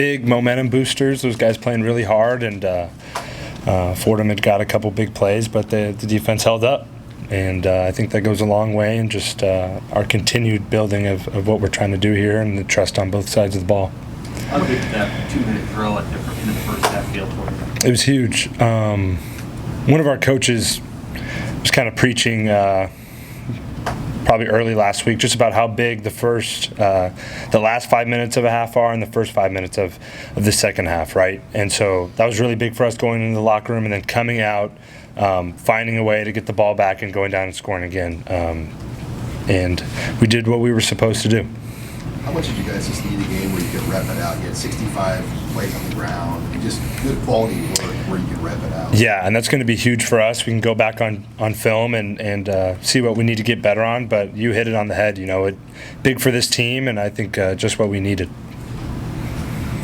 Big momentum boosters. Those guys playing really hard, and Fordham had got a couple big plays, but the defense held up. And I think that goes a long way in just our continued building of what we're trying to do here and the trust on both sides of the ball. How big did that 2-minute drill in the first half feel for you? It was huge. One of our coaches was kind of preaching probably early last week just about how big the last 5 minutes of a half are and the first 5 minutes of the second half, right? And so that was really big for us going into the locker room and then coming out, finding a way to get the ball back and going down and scoring again. And we did what we were supposed to do. How much did you guys just need a game where you could rep it out? You had 65 plays on the ground, and just good quality work where you could rep it out. Yeah, and that's going to be huge for us. We can go back on film and see what we need to get better on, but you hit it on the head. You know, big for this team, and I think just what we needed.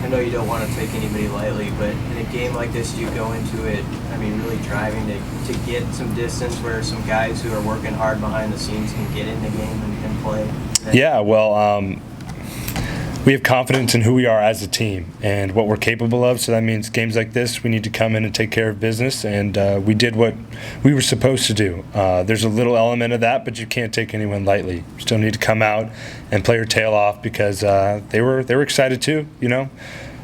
I know you don't want to take anybody lightly, but in a game like this, you go into it, I mean, really driving to get some distance where some guys who are working hard behind the scenes can get in the game and play. Yeah, well, we have confidence in who we are as a team and what we're capable of, so that means games like this, we need to come in and take care of business, and we did what we were supposed to do. There's a little element of that, but you can't take anyone lightly. You still need to come out and play your tail off because they were excited too, you know.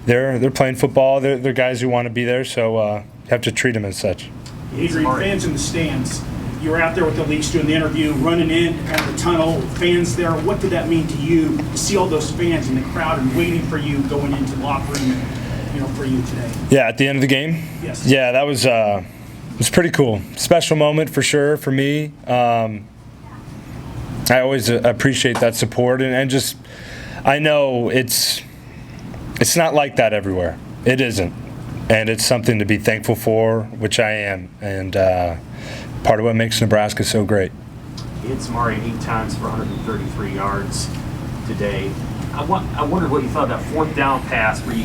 They're playing football, they're guys who want to be there, so you have to treat them as such. Adrian, fans in the stands, you were out there with the Leafs doing the interview, running in out of the tunnel, fans there. What did that mean to you to see all those fans in the crowd and waiting for you going into the locker room, for you today? Yeah, at the end of the game? Yes. Yeah, that was pretty cool. Special moment for sure for me. I always appreciate that support, and just I know it's not like that everywhere. It isn't, and it's something to be thankful for, which I am, and part of what makes Nebraska so great. You hit Samari 8 times for 133 yards today. I wondered what you thought of that fourth down pass where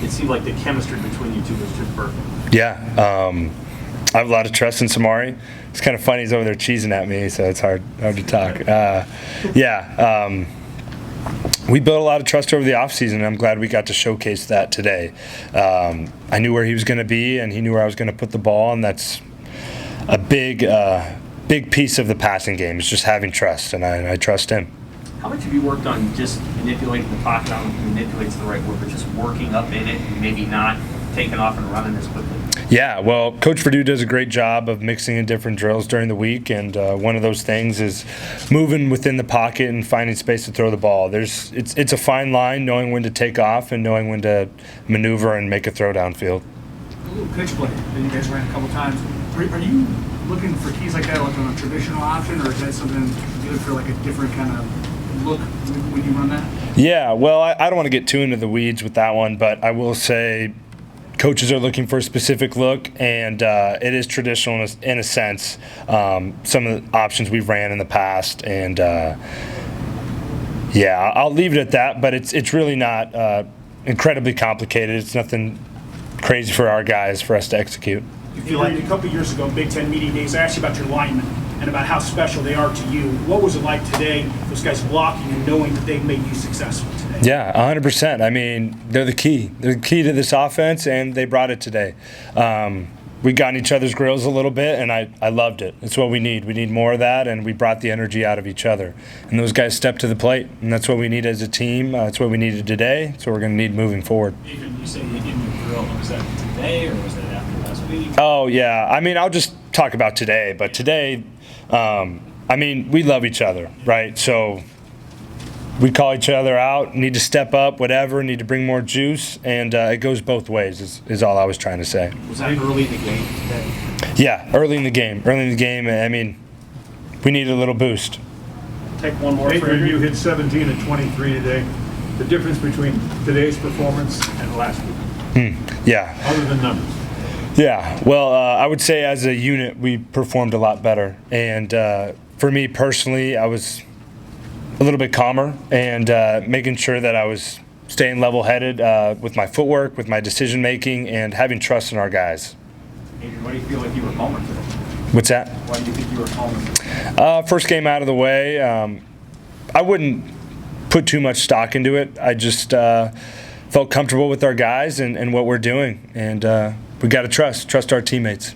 it seemed like the chemistry between you two was just perfect. Yeah, I have a lot of trust in Samari. It's kind of funny, he's over there cheesing at me, so it's hard to talk. We built a lot of trust over the offseason, and I'm glad we got to showcase that today. I knew where he was going to be, and he knew where I was going to put the ball, and that's a big piece of the passing game is just having trust, and I trust him. How much have you worked on just manipulating the pocket? I don't know if manipulate's the right word, but just working up in it and maybe not taking off and running as quickly? Yeah, well, Coach Perdue does a great job of mixing in different drills during the week, and one of those things is moving within the pocket and finding space to throw the ball. It's a fine line, knowing when to take off and knowing when to maneuver and make a throw downfield. A little pitch play that you guys ran a couple times. Are you looking for keys like that, like on a traditional option, or is that something you look for, like a different kind of look when you run that? Yeah, well, I don't want to get too into the weeds with that one, but I will say coaches are looking for a specific look, and it is traditional in a sense. Some of the options we've ran in the past, and I'll leave it at that, but it's really not incredibly complicated. It's nothing crazy for our guys for us to execute. You feel like a couple years ago, Big Ten Media Days, I asked you about your linemen and about how special they are to you. What was it like today, those guys blocking and knowing that they've made you successful today? Yeah, 100%. I mean, they're the key. They're the key to this offense, and they brought it today. We got in each other's grills a little bit, and I loved it. It's what we need. We need more of that, and we brought the energy out of each other. And those guys stepped to the plate, and that's what we need as a team. It's what we needed today. It's what we're going to need moving forward. Adrian, you say in your grill. Was that today, or was that after last week? Oh, yeah. I mean, I'll just talk about today. But today, I mean, we love each other, right? So we call each other out, need to step up, whatever, need to bring more juice, and it goes both ways is all I was trying to say. Was that early in the game today? Yeah, early in the game. I mean, we needed a little boost. Take one more. Adrian, you hit 17 and 23 today. The difference between today's performance and last week? Yeah. Other than numbers? Yeah, well, I would say as a unit we performed a lot better. And for me personally, I was a little bit calmer and making sure that I was staying level-headed with my footwork, with my decision-making, and having trust in our guys. Adrian, why do you feel like you were calmer today? What's that? Why do you think you were calmer? First game out of the way, I wouldn't put too much stock into it. I just felt comfortable with our guys and what we're doing, and we got to trust our teammates.